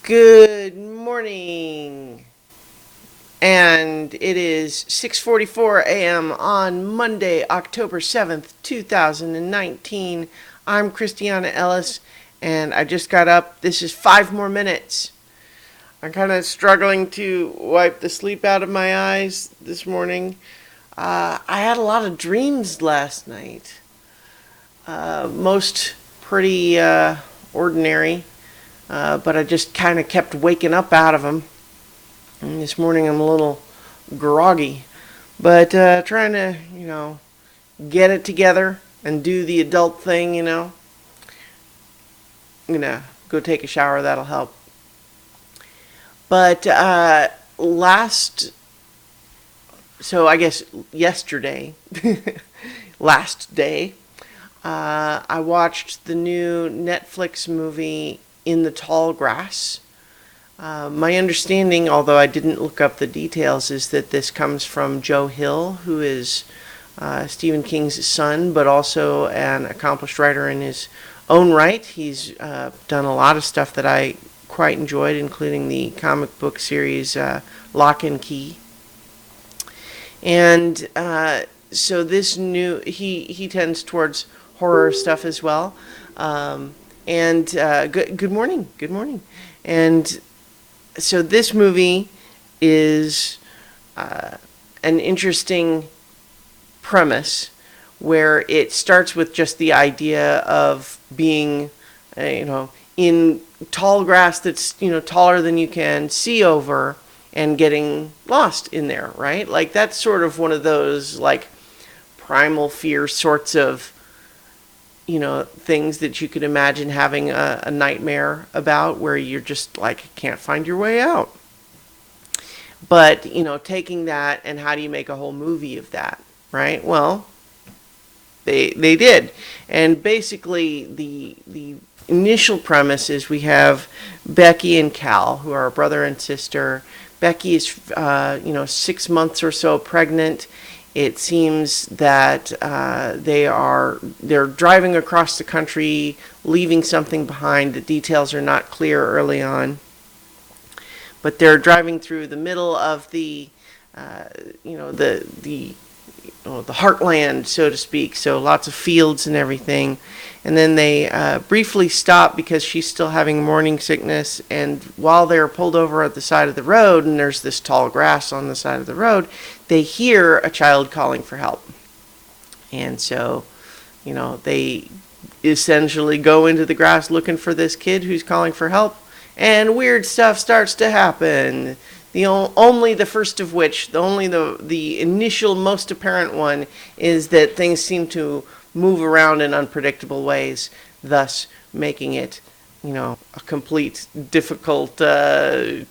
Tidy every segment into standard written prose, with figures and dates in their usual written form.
Good morning. And it is 6:44 a.m. on Monday, October 7th, 2019. I'm Christiana Ellis and I just got up. This is 5 more minutes. I'm kind of struggling to wipe the sleep out of my eyes this morning. I had a lot of dreams last night. Most pretty ordinary, but I just kind of kept waking up out of them. And this morning I'm a little groggy, but trying to, get it together and do the adult thing. I'm gonna go take a shower. That'll help. But so I guess yesterday, last day, I watched the new Netflix movie In the Tall Grass. My understanding, although I didn't look up the details, is that this comes from Joe Hill, who is Stephen King's son, but also an accomplished writer in his own right. He's done a lot of stuff that I quite enjoyed, including the comic book series Lock and Key. And so this new, he tends towards horror stuff as well. Good morning, good morning. And so this movie is an interesting premise where it starts with just the idea of being, in tall grass that's, taller than you can see over and getting lost in there, right? Like that's sort of one of those like primal fear sorts of, things that you could imagine having a nightmare about where you're just like can't find your way out. But, taking that and how do you make a whole movie of that, right? Well, they did. And basically the initial premise is we have Becky and Cal, who are a brother and sister. Becky is 6 months or so pregnant. It seems that they're driving across the country, leaving something behind. The details are not clear early on, but they're driving through the middle of the heartland, so to speak. So lots of fields and everything. And then they briefly stop because she's still having morning sickness. And while they're pulled over at the side of the road, and there's this tall grass on the side of the road, they hear a child calling for help. And so, they essentially go into the grass looking for this kid who's calling for help. And weird stuff starts to happen. Only the first of which, the initial most apparent one, is that things seem to move around in unpredictable ways, thus making it, a complete difficult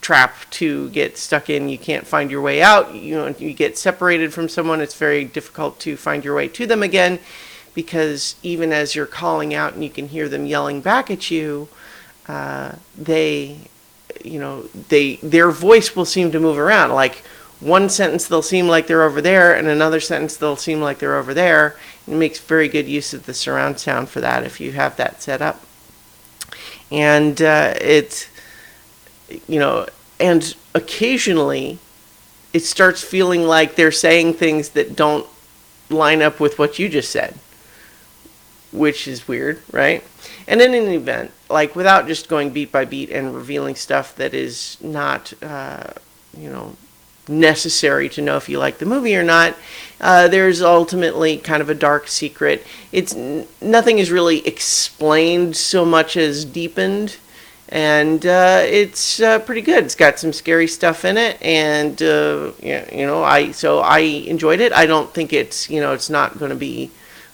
trap to get stuck in. You can't find your way out. You get separated from someone, it's very difficult to find your way to them again, because even as you're calling out and you can hear them yelling back at you, their voice will seem to move around. Like one sentence they'll seem like they're over there, and another sentence they'll seem like they're over there. It makes very good use of the surround sound for that if you have that set up. And and occasionally it starts feeling like they're saying things that don't line up with what you just said, which is weird, right? And in an event, like without just going beat by beat and revealing stuff that is not, necessary to know if you like the movie or not, there's ultimately kind of a dark secret. Nothing is really explained so much as deepened, and it's pretty good. It's got some scary stuff in it, and I enjoyed it. I don't think it's not going to be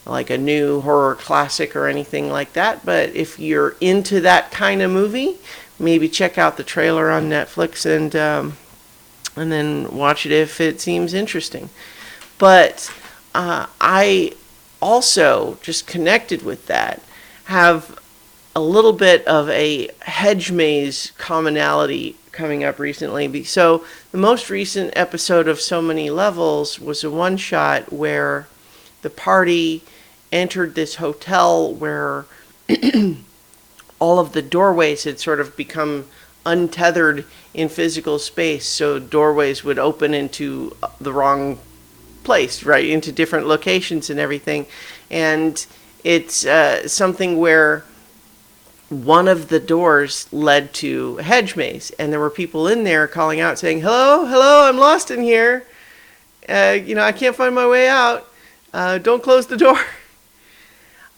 like a new horror classic or anything like that, but if you're into that kind of movie, maybe check out the trailer on Netflix and then watch it if it seems interesting. But I also, just connected with that, have a little bit of a Hedge Maze commonality coming up recently. So the most recent episode of So Many Levels was a one-shot where the party entered this hotel where all of the doorways had sort of become untethered in physical space, so doorways would open into the wrong place, right, into different locations and everything. And it's something where one of the doors led to a hedge maze, and there were people in there calling out saying, hello, hello, I'm lost in here. I can't find my way out. Don't close the door.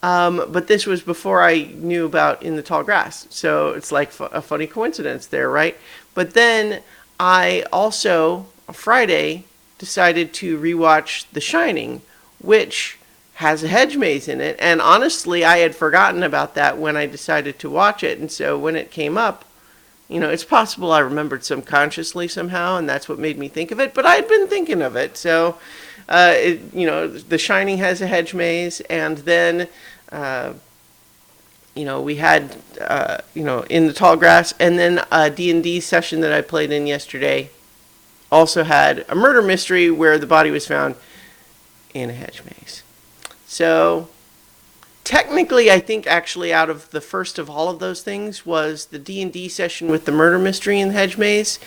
But this was before I knew about In the Tall Grass. So it's like a funny coincidence there, right? But then I also, on Friday, decided to rewatch The Shining, which has a hedge maze in it. And honestly, I had forgotten about that when I decided to watch it. And so when it came up, it's possible I remembered subconsciously somehow, and that's what made me think of it. But I had been thinking of it. So, The Shining has a hedge maze. And then, we had, In the Tall Grass. And then a D&D session that I played in yesterday also had a murder mystery where the body was found in a hedge maze. So technically, I think actually out of the first of all of those things was the D&D session with the murder mystery in the hedge maze.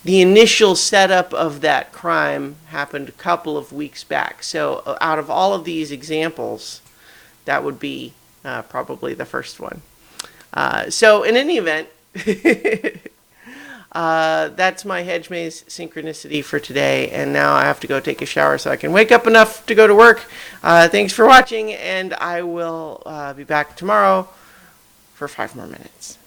The initial setup of that crime happened a couple of weeks back. So out of all of these examples, that would be probably the first one. So in any event, that's my Hedge Maze synchronicity for today, and now I have to go take a shower so I can wake up enough to go to work. Thanks for watching, and I will be back tomorrow for 5 more minutes.